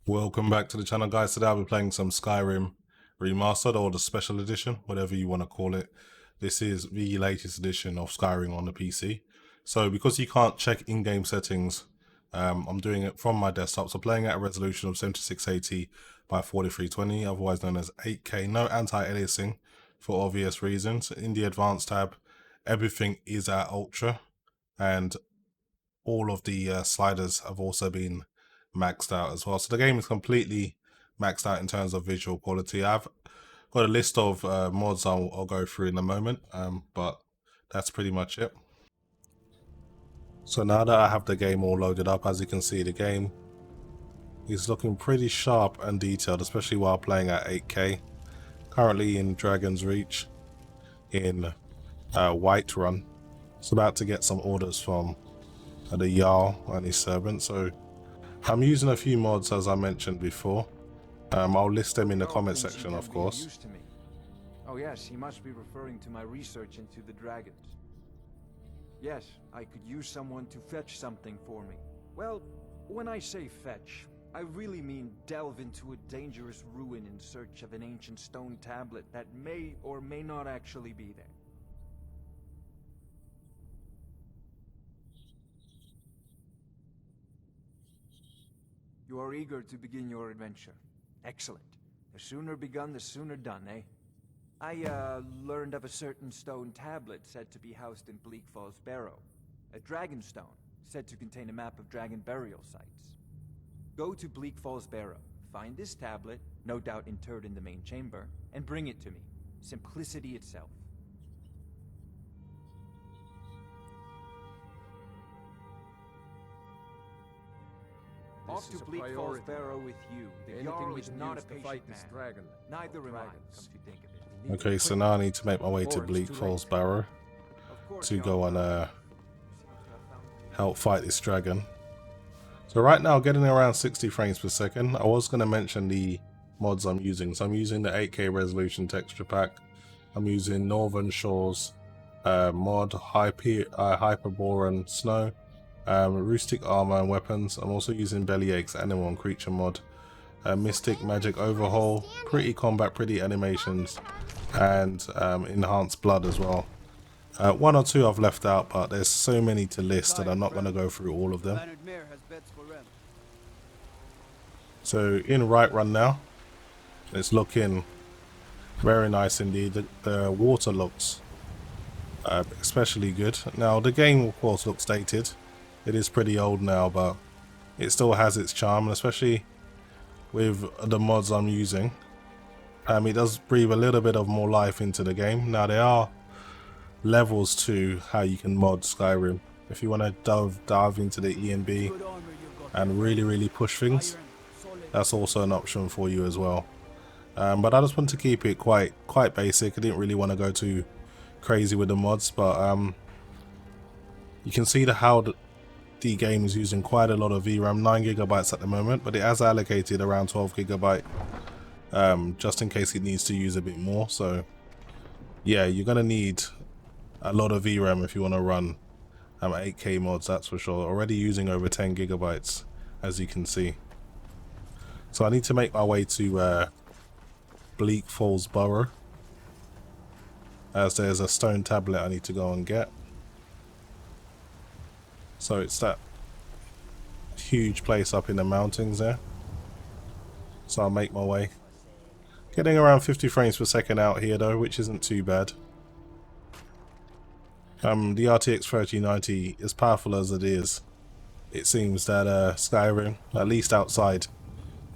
Welcome back to the channel, guys. Today I'll be playing some Skyrim Remastered, or the Special Edition, whatever you want to call it. This is the latest edition of Skyrim on the PC. So because you can't check in-game settings, I'm doing it from my desktop. So playing at a resolution of 7680 by 4320, otherwise known as 8K. No anti-aliasing for obvious reasons. In the Advanced tab, everything is at Ultra, and all of the sliders have also been maxed out as well. So the game is completely maxed out in terms of visual quality. I've got a list of mods I'll go through in a moment, but that's pretty much it. So now that I have the game all loaded up, as you can see, the game is looking pretty sharp and detailed, especially while playing at 8K. Currently in Dragon's Reach in Whiterun. It's about to get some orders from the Jarl and his servant, so I'm using a few mods as I mentioned before. I'll list them in the comment section, of course. Oh yes, he must be referring to my research into the dragons. Yes, I could use someone to fetch something for me. Well, when I say fetch, I really mean delve into a dangerous ruin in search of an ancient stone tablet that may or may not actually be there. You are eager to begin your adventure. Excellent. The sooner begun, the sooner done, eh? I learned of a certain stone tablet said to be housed in Bleak Falls Barrow. A dragon stone, said to contain a map of dragon burial sites. Go to Bleak Falls Barrow, find this tablet, no doubt interred in the main chamber, and bring it to me. Simplicity itself. Off to Bleak Falls Barrow with you. The Jarl is not a patient man. Neither am I, come to think of it. Okay, so now I need to make my way to Bleak Falls Barrow to go and help fight this dragon. So right now, getting around 60 frames per second. I was going to mention the mods I'm using. So I'm using the 8K resolution texture pack. I'm using Northern Shores mod, Hyperborean Snow, Rustic Armor and Weapons. I'm also using Bellyache's Animal and Creature mod, Mystic Magic Overhaul, Pretty Combat, Pretty Animations, and Enhanced Blood as well. One or two I've left out, but there's so many to list that I'm not going to go through all of them. So in right run now, it's looking very nice indeed. The water looks especially good. Now the game of course looks dated. It is pretty old now, but it still has its charm, and especially with the mods I'm using, it does breathe a little bit of more life into the game. Now there are levels to how you can mod Skyrim. If you want to dive into the ENB and really push things, that's also an option for you as well. But I just want to keep it quite basic. I didn't really want to go too crazy with the mods, but you can see how the game is using quite a lot of VRAM, 9GB at the moment, but it has allocated around 12GB just in case it needs to use a bit more. So yeah, you're gonna need a lot of VRAM if you want to run 8K mods, that's for sure. Already using over 10GB, as you can see. So I need to make my way to Bleak Falls Barrow, as there's a stone tablet I need to go and get. So it's that huge place up in the mountains there. So I'll make my way. Getting around 50 frames per second out here though, which isn't too bad. The RTX 3090, as powerful as it is, it seems that Skyrim, at least outside,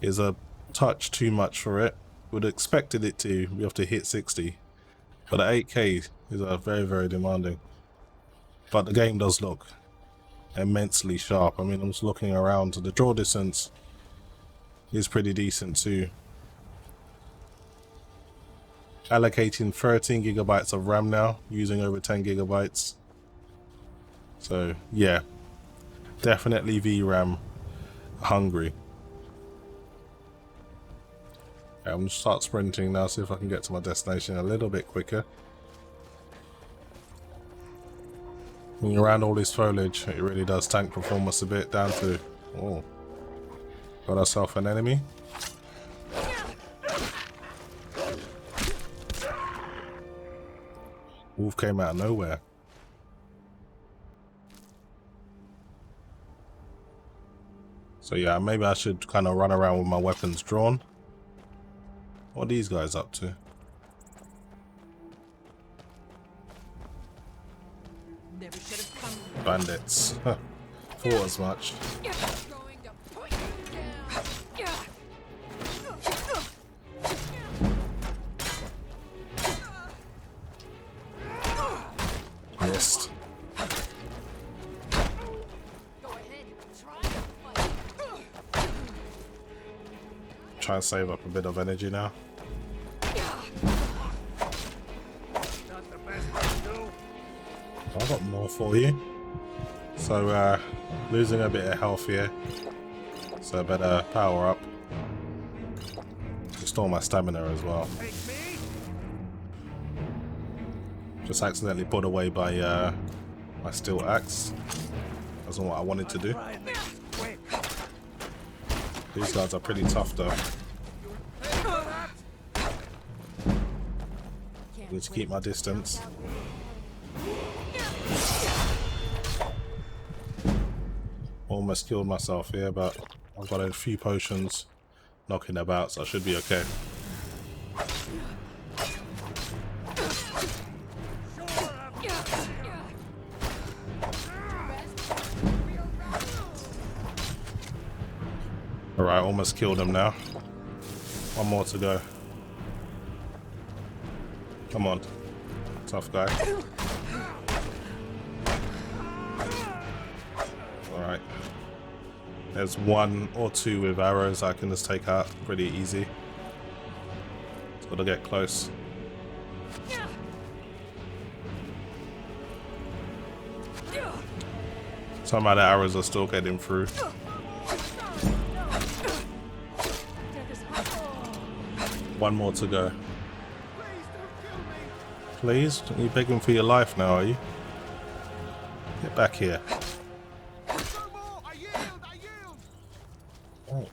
is a touch too much for it. Would have expected it to be able to hit 60, but at 8K is very demanding. But the game does look immensely sharp. I mean, I'm just looking around. The draw distance is pretty decent too. Allocating 13GB of RAM now, using over 10GB. So yeah, definitely VRAM hungry. Okay, I'm gonna start sprinting now, see if I can get to my destination a little bit quicker. When you're around all this foliage, it really does tank performance a bit down to Got ourselves an enemy. Wolf came out of nowhere. So yeah, maybe I should kind of run around with my weapons drawn. What are these guys up to? Never should have come. Bandits. Thought as much. Going to point you down. Missed. Go ahead, try to fight. Try and save up a bit of energy now. I've got more for you. So losing a bit of health here. So I better power up. Restore my stamina as well. Just accidentally put away by my steel axe. That's not what I wanted to do. These guys are pretty tough though. Need to keep my distance. Almost killed myself here, but I've got a few potions knocking about, so I should be okay. Alright, almost killed him now. One more to go. Come on, tough guy. Alright. There's one or two with arrows I can just take out pretty easy. Just gotta get close. Somehow the arrows are still getting through. One more to go. Please? Are you begging for your life now, are you? Get back here. Oh.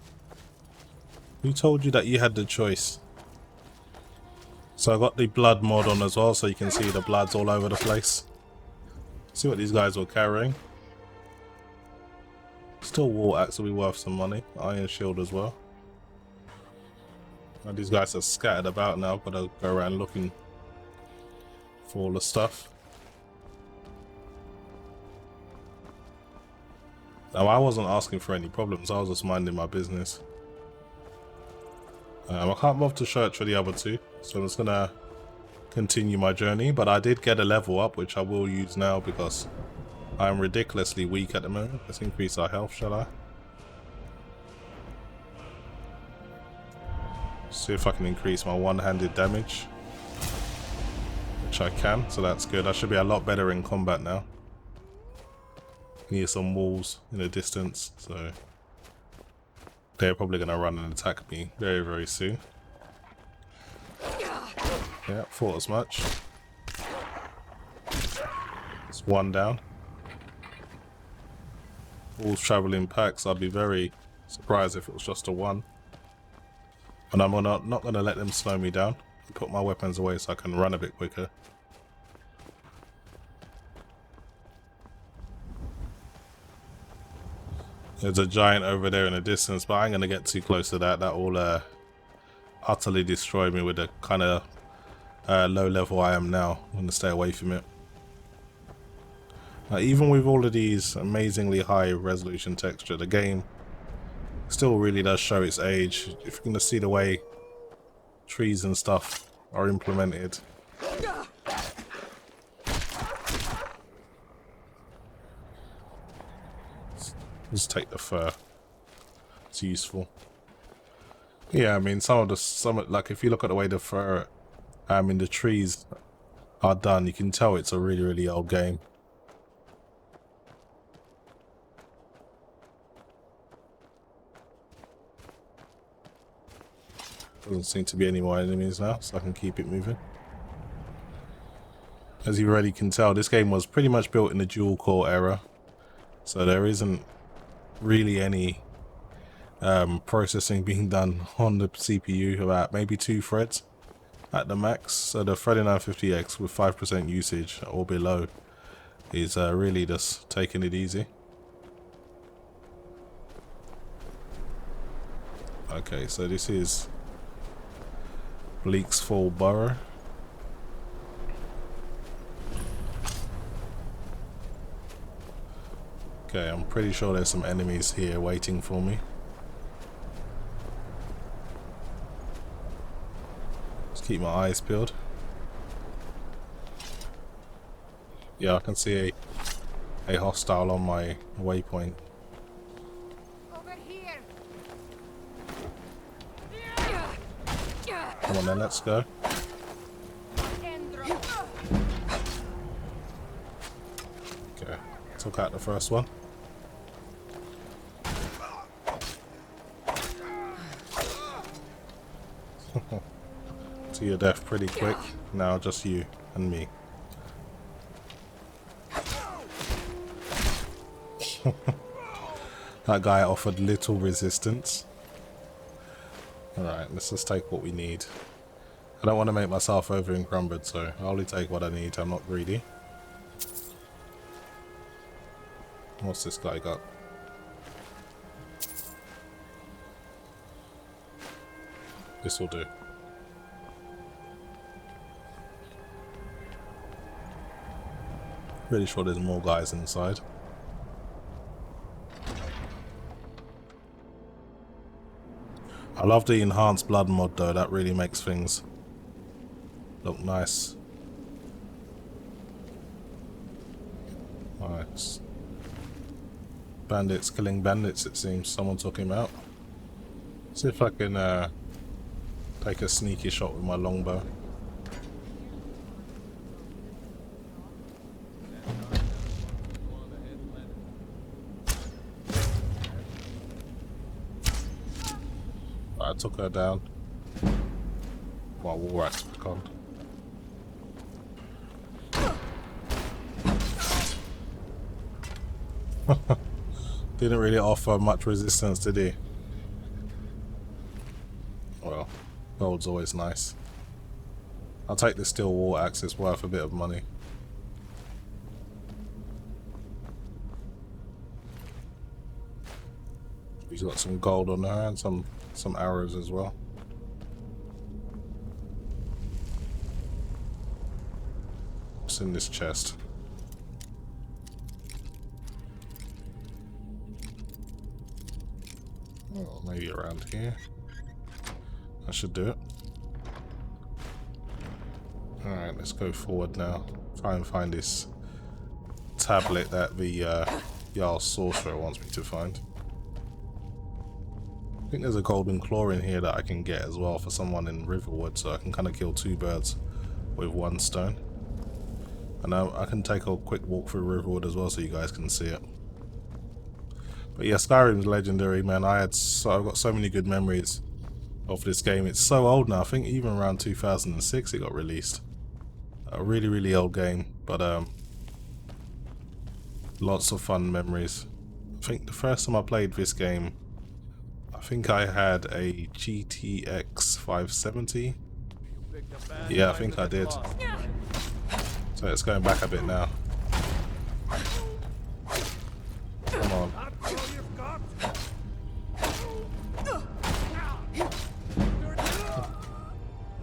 Who told you that you had the choice? So I got the blood mod on as well, so you can see the blood's all over the place. See what these guys were carrying. Still war axe will be worth some money. Iron shield as well. Now these guys are scattered about now. I've got to go around looking for all the stuff. Now I wasn't asking for any problems. I was just minding my business. I can't bother to search for the other two, so I'm just gonna continue my journey. But I did get a level up, which I will use now because I'm ridiculously weak at the moment. Let's increase our health, shall I? See if I can increase my one-handed damage, which I can, so that's good. I should be a lot better in combat now. Near some walls in the distance, so they're probably going to run and attack me very, very soon. Yeah, thought as much. It's one down. Wolves travel in packs. I'd be very surprised if it was just a one. And I'm not going to let them slow me down. Put my weapons away so I can run a bit quicker. There's a giant over there in the distance, but I ain't going to get too close to that. That will utterly destroy me with the kind of low level I am now. I'm going to stay away from it. Even with all of these amazingly high resolution texture, the game still really does show its age. If you're going to see the way trees and stuff are implemented. Just take the fur. It's useful. Yeah, I mean some like if you look at the way the fur in the trees are done, you can tell it's a really, really old game. Doesn't seem to be any more enemies now, so I can keep it moving. As you already can tell, this game was pretty much built in the dual core era, so there isn't really any processing being done on the CPU, about maybe 2 threads at the max. So the 3950X with 5% usage or below is really just taking it easy. Okay, so this is Bleak's Fall Burrow. Okay, I'm pretty sure there's some enemies here waiting for me. Just keep my eyes peeled. Yeah, I can see a hostile on my waypoint. Over here. Come on then, let's go. Okay, took out the first one. To your death pretty quick. Now just you and me. That guy offered little resistance. Alright, let's just take what we need. I don't want to make myself over encumbered, so I'll only take what I need. I'm not greedy. What's this guy got? This will do. Pretty sure there's more guys inside. I love the enhanced blood mod though, that really makes things look nice. Nice. Bandits killing bandits, it seems. Someone took him out. See if I can take a sneaky shot with my longbow. I took her down. My war axe back on. Didn't really offer much resistance, did he? Well, gold's always nice. I'll take the steel war axe, it's worth a bit of money. He's got some gold on her and some arrows as well. What's in this chest? Oh, maybe around here. That should do it. Alright, let's go forward now. Try and find this tablet that the Jarl Sorcerer wants me to find. I think there's a golden claw in here that I can get as well for someone in Riverwood, so I can kind of kill 2 birds with 1 stone. And I can take a quick walk through Riverwood as well so you guys can see it. But yeah, Skyrim's legendary, man. I've got so many good memories of this game. It's so old now. I think even around 2006 it got released. A really, really old game, but lots of fun memories. I think the first time I played this game, I think I had a GTX 570. Yeah, I think I did. So it's going back a bit now. Come on.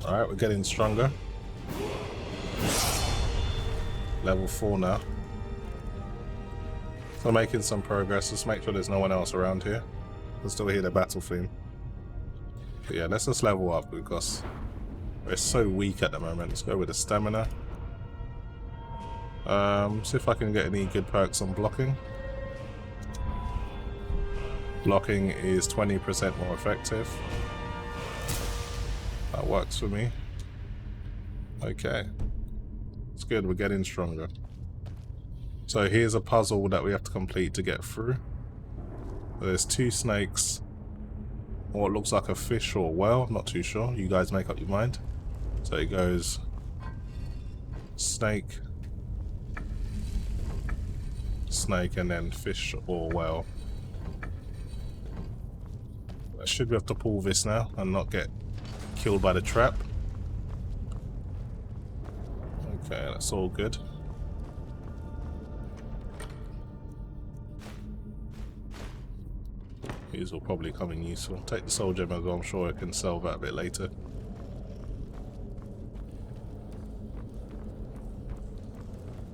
Alright, we're getting stronger. Level 4 now. So making some progress. Just make sure there's no one else around here. I can still hear the battle theme. But yeah, let's just level up because we're so weak at the moment. Let's go with the stamina. See if I can get any good perks on blocking. Blocking is 20% more effective. That works for me. Okay. It's good, we're getting stronger. So here's a puzzle that we have to complete to get through. There's 2 snakes. Or it looks like a fish or a whale, not too sure. You guys make up your mind. So it goes snake, snake, and then fish or whale. should be able to pull this now and not get killed by the trap. Okay, that's all good. These will probably come in useful. Take the soul gem as well, I'm sure I can sell that a bit later.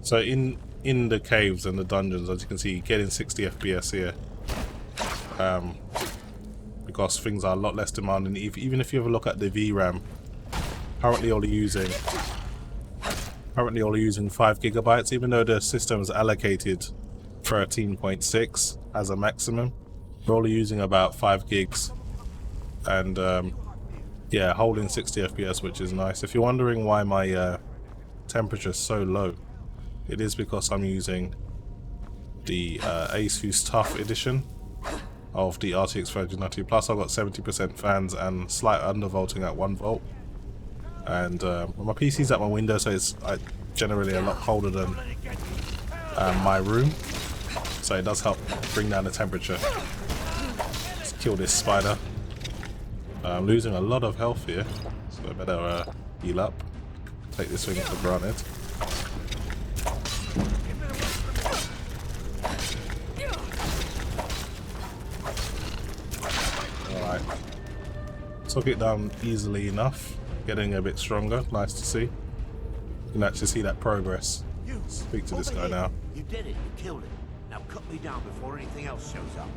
So in the caves and the dungeons, as you can see, you're getting 60 FPS here. Because things are a lot less demanding. Even if you have a look at the VRAM, currently only using 5 gigabytes, even though the system is allocated 13.6 as a maximum. We're only using about 5 gigs, and yeah, holding 60 FPS, which is nice. If you're wondering why my temperature is so low, it is because I'm using the Asus Tough edition of the RTX 3090. Plus I've got 70% fans and slight undervolting at 1 volt. And my PC's at my window, so it's generally a lot colder than my room. So it does help bring down the temperature. Let's kill this spider. I'm losing a lot of health here, so I better heal up. Take this thing for granted. Alright. Took it down easily enough. Getting a bit stronger. Nice to see. You can actually see that progress. Speak to this guy now. You did it. You killed it. Now cut me down before anything else shows up.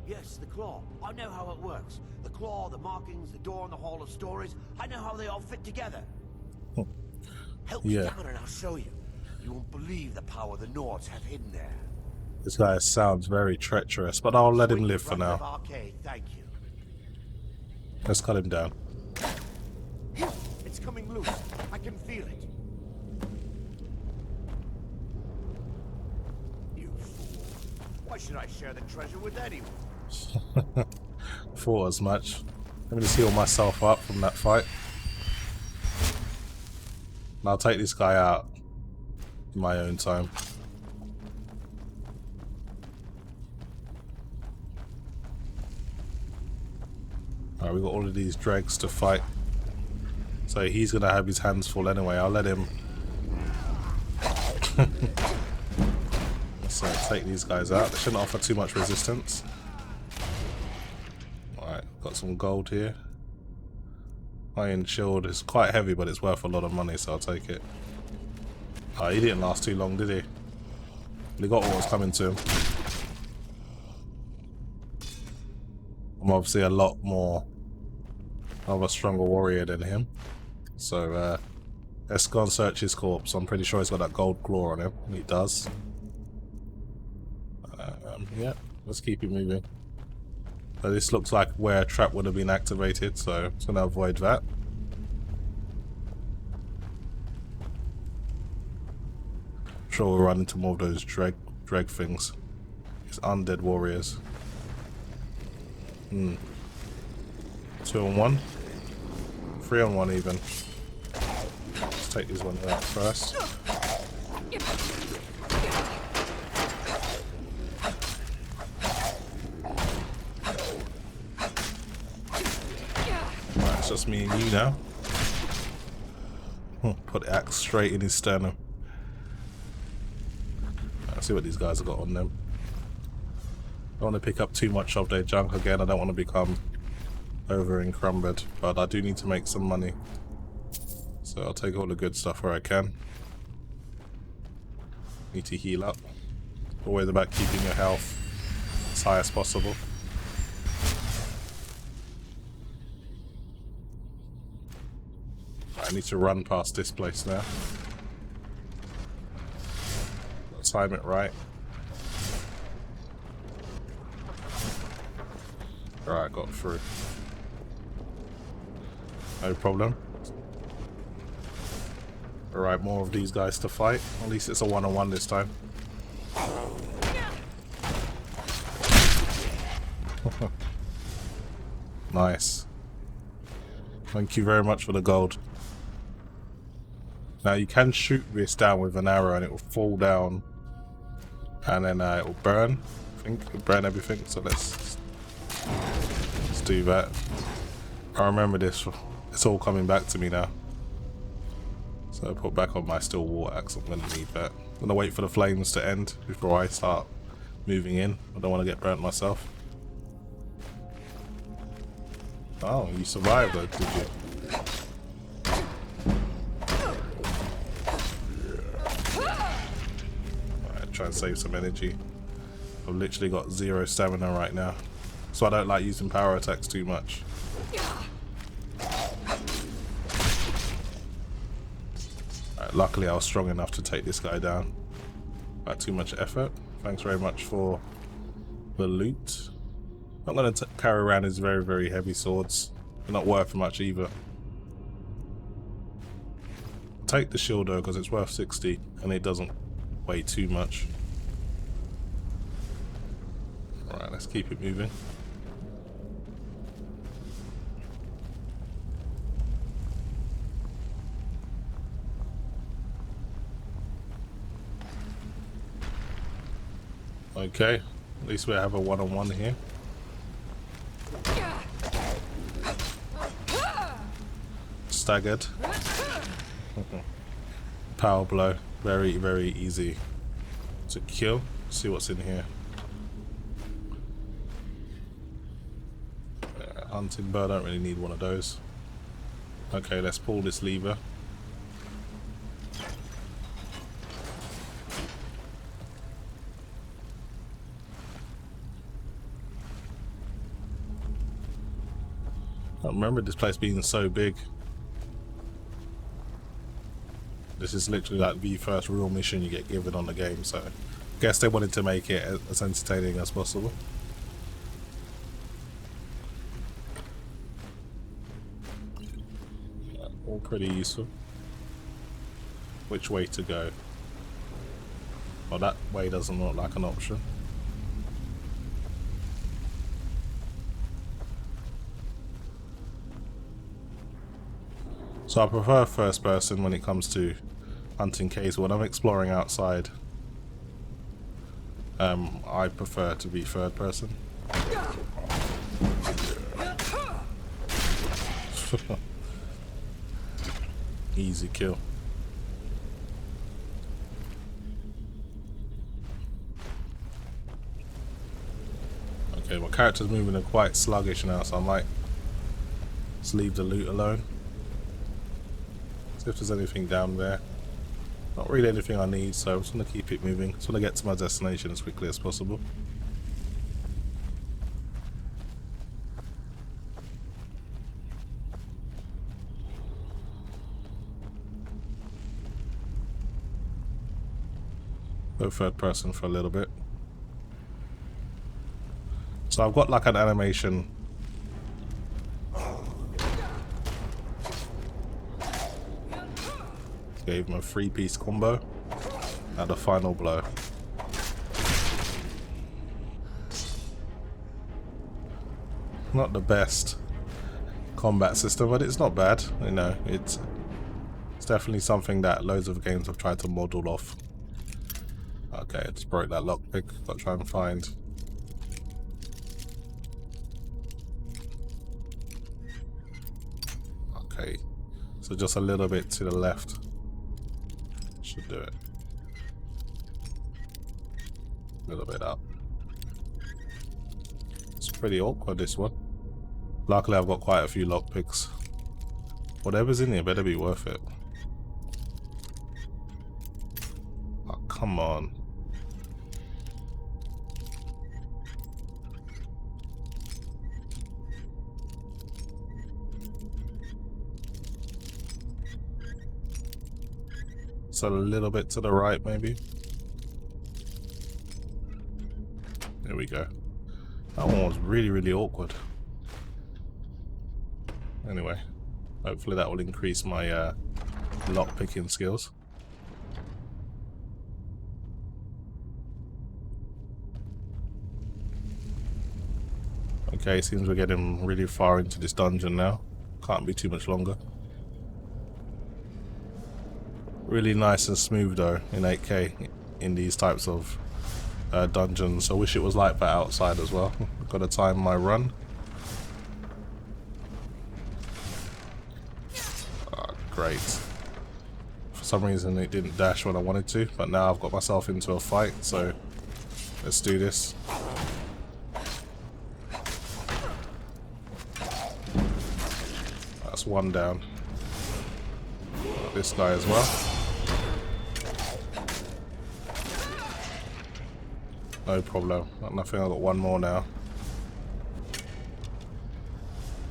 Yes, the claw. I know how it works. The claw, the markings, the door in the Hall of Stories. I know how they all fit together. Help me down and I'll show you. You won't believe the power the Nords have hidden there. This guy sounds very treacherous, but I'll let him live for now. Arcade, thank you. Let's cut him down. It's coming loose. I can feel it. You fool. Why should I share the treasure with anyone? Thought as much. Let me just heal myself up from that fight. And I'll take this guy out in my own time. Alright, we've got all of these dregs to fight. So he's gonna have his hands full anyway. I'll let him. So take these guys out. They shouldn't offer too much resistance. Alright, got some gold here. Iron shield is quite heavy, but it's worth a lot of money, so I'll take it. Oh, he didn't last too long, did he? He got what was coming to him. I'm obviously a lot more of a stronger warrior than him. So let's go and search his corpse. I'm pretty sure he's got that gold claw on him. He does. Yeah, let's keep it moving. So this looks like where a trap would have been activated, so I'm just going to avoid that. I'm sure we'll run into more of those dreg things. These undead warriors. 2 on 1, 3 on 1 even. Let's take these ones out first. Right, it's just me and you now. Put the axe straight in his sternum. Let's see what these guys have got on them. I don't want to pick up too much of their junk again. I don't want to become over encumbered, but I do need to make some money. So I'll take all the good stuff where I can. Need to heal up. Always about keeping your health as high as possible. I need to run past this place now. Gotta time it right. Alright, got through. No problem. Alright, more of these guys to fight. At least it's a one-on-one this time. Nice. Thank you very much for the gold. Now you can shoot this down with an arrow and it will fall down. And then it will burn. I think it will burn everything. So let's do that. I remember this. It's all coming back to me now. So I put back on my steel water axe. I'm going to need that. I'm going to wait for the flames to end before I start moving in. I don't want to get burnt myself. Oh, you survived though, did you? Alright, try and save some energy. I've literally got 0 stamina right now. So I don't like using power attacks too much. Right, luckily I was strong enough to take this guy down. Not too much effort. Thanks very much for the loot. I'm going to carry around his very, very heavy swords. They're not worth much either. Take the shield though, because it's worth 60 and it doesn't weigh too much. Alright, let's keep it moving. Okay, at least we have a one-on-one here. Staggered. Power blow. Very, very easy to kill. See what's in here. Hunting bird, I don't really need one of those. Okay, let's pull this lever. I remember this place being so big. This is literally like the first real mission you get given on the game, so I guess they wanted to make it as entertaining as possible. Yeah, all pretty useful. Which way to go? Well, that way doesn't look like an option. So I prefer first person when it comes to hunting caves. When I'm exploring outside, I prefer to be third person. Easy kill. Okay, my character's moving quite sluggish now, so I might just leave the loot alone. See if there's anything down there. Not really anything I need, so I'm just going to keep it moving. Just want to get to my destination as quickly as possible. Go third person for a little bit. So I've got like an animation. Gave him a 3-piece combo and a final blow. Not the best combat system, but it's not bad. You know, it's definitely something that loads of games have tried to model off. Okay, I just broke that lockpick. Got to try and find. Okay, so just a little bit to the left. Should do it. A little bit up. It's pretty awkward, this one. Luckily I've got quite a few lockpicks. Whatever's in here better be worth it. Oh, come on. So a little bit to the right, maybe. There we go. That one was really, really awkward. Anyway, hopefully that will increase my lock picking skills. Okay, seems we're getting really far into this dungeon now. Can't be too much longer. Really nice and smooth though in 8K in these types of dungeons. I wish it was like that outside as well. Got to time my run. great. For some reason it didn't dash when I wanted to, but now I've got myself into a fight, so let's do this. That's one down. Got this guy as well. No problem. Got nothing. I've got one more now.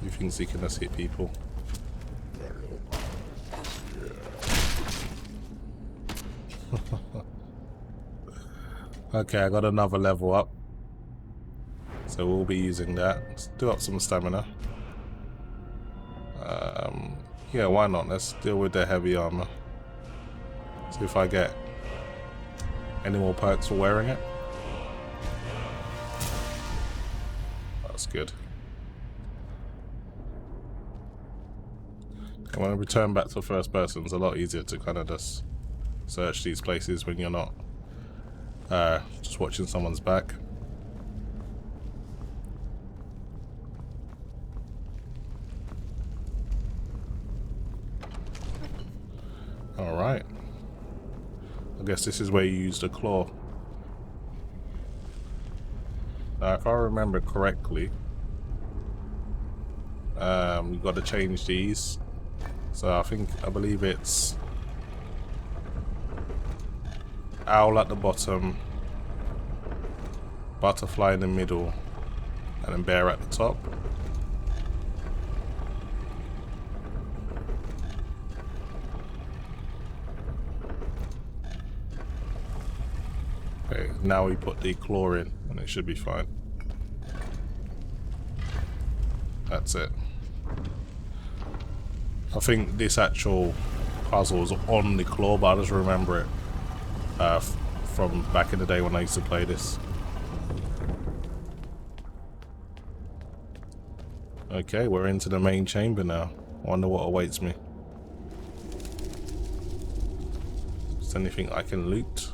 He thinks he can just hit people. Okay, I got another level up. So we'll be using that. Let's do up some stamina. Yeah, why not? Let's deal with the heavy armor. See if I get any more perks for wearing it. That's good. And when I return back to first person, it's a lot easier to kind of just search these places when you're not just watching someone's back. Alright. I guess this is where you use the claw. Now, if I remember correctly, you've got to change these. So I believe it's owl at the bottom, butterfly in the middle, and then bear at the top. Okay, now we put the claw in and it should be fine. That's it. I think this actual puzzle is on the claw, but I just remember it from back in the day when I used to play this. Okay, we're into the main chamber now. Wonder what awaits me. Is there anything I can loot?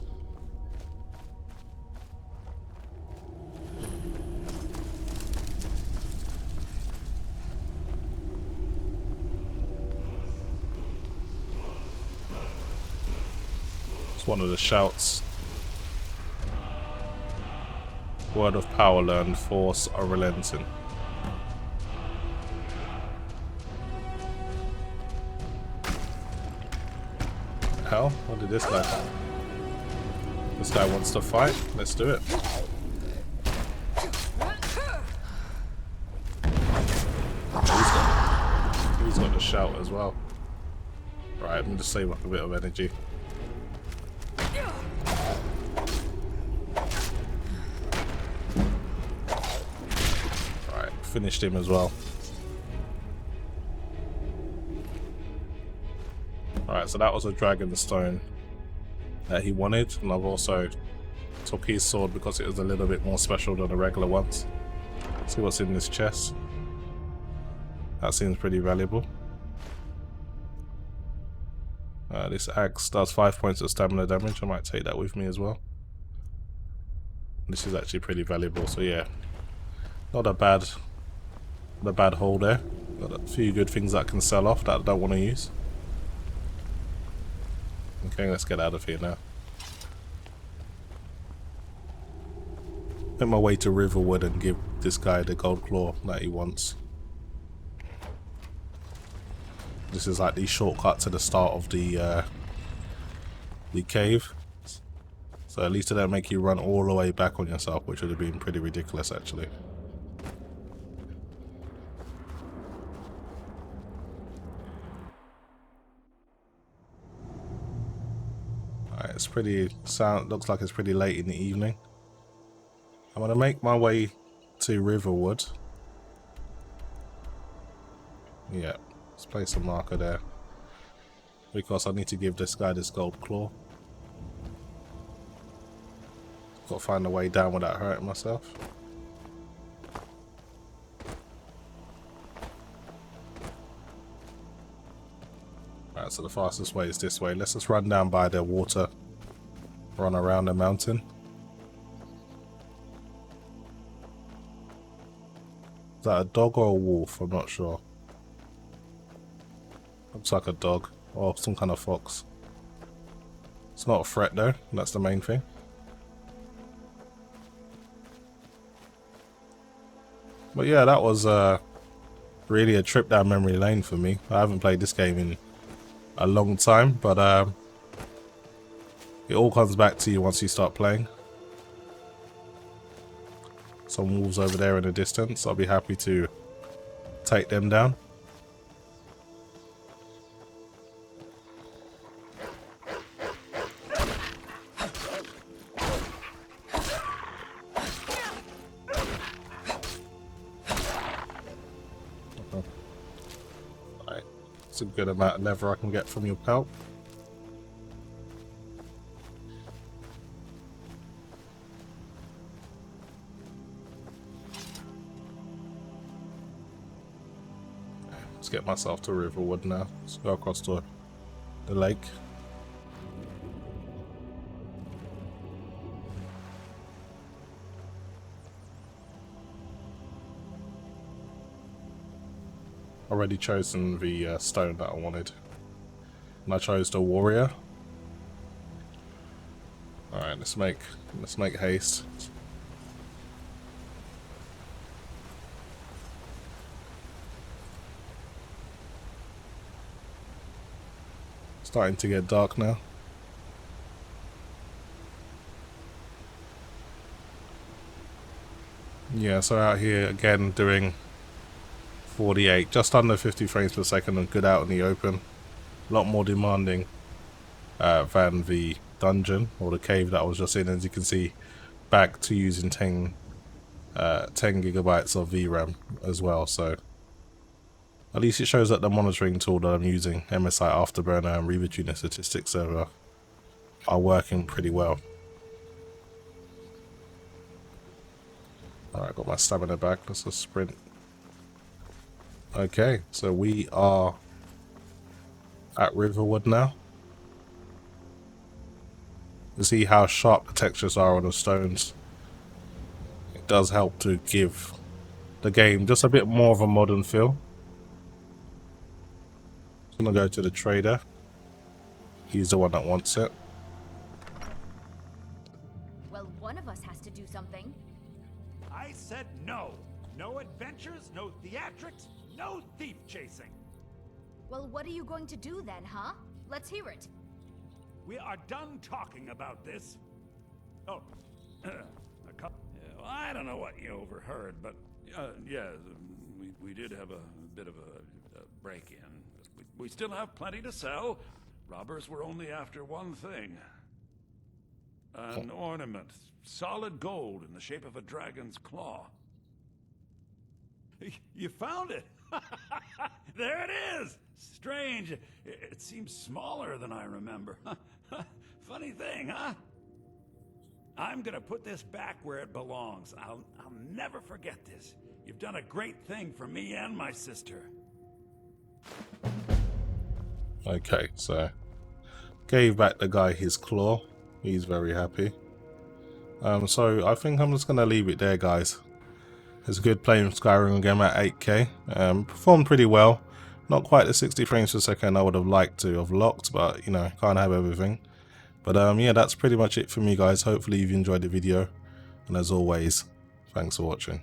One of the shouts. Word of power learned, force are relenting. Hell, what did this guy? This guy wants to fight. Let's do it. He's got the shout as well. Right, I'm just save up a bit of energy. Finished him as well. Alright, so that was a dragon stone that he wanted, and I've also took his sword because it was a little bit more special than the regular ones. See what's in this chest. That seems pretty valuable. This axe does 5 points of stamina damage. I might take that with me as well. This is actually pretty valuable, so yeah, not a bad haul there. Got a few good things that I can sell off that I don't want to use. Okay, let's get out of here now. Make my way to Riverwood and give this guy the gold claw that he wants. This is like the shortcut to the start of the cave. So at least it don't make you run all the way back on yourself, which would have been pretty ridiculous actually. It's pretty looks like it's pretty late in the evening. I'm gonna make my way to Riverwood. Yeah, let's place a marker there because I need to give this guy this gold claw. Got to find a way down without hurting myself. Right, so the fastest way is this way. Let's just run down by the water. Run around the mountain. Is that a dog or a wolf? I'm not sure. Looks like a dog. or some kind of fox. It's not a threat though, that's the main thing. But yeah, that was really a trip down memory lane for me. I haven't played this game in a long time, but it all comes back to you once you start playing. Some wolves over there in the distance. I'll be happy to take them down. Right. It's a good amount of leather I can get from your pelt. Let's get myself to Riverwood now. Let's go across to the lake. Already chosen the stone that I wanted, and I chose the warrior. All right, let's make haste. Starting to get dark now. Yeah, so out here again doing 48, just under 50 frames per second and good out in the open. A lot more demanding than the dungeon or the cave that I was just in. As you can see, back to using 10 gigabytes of VRAM as well. So at least it shows that the monitoring tool that I'm using, MSI Afterburner and Revertuner Statistics Server, are working pretty well. Alright, got my stamina back. Let's just sprint. Okay, so we are at Riverwood now. You see how sharp the textures are on the stones. It does help to give the game just a bit more of a modern feel. I'm gonna go to the trader. He's the one that wants it. Well, one of us has to do something. I said no. No adventures, no theatrics, no thief chasing. Well, what are you going to do then, huh? Let's hear it. We are done talking about this. Oh, I don't know what you overheard, but yeah, we did have a bit of a break-in. We still have plenty to sell. Robbers were only after one thing. An ornament, solid gold in the shape of a dragon's claw. You found it! There it is! Strange. It seems smaller than I remember. Funny thing, huh? I'm gonna put this back where it belongs. I'll never forget this. You've done a great thing for me and my sister. Okay, so gave back the guy his claw. He's very happy. So I think I'm just gonna leave it there, guys. It's good playing Skyrim again at 8K. Performed pretty well. Not quite the 60 frames per second I would have liked to have locked, but you know, can't have everything. But yeah, that's pretty much it for me, guys. Hopefully you've enjoyed the video, and as always, thanks for watching.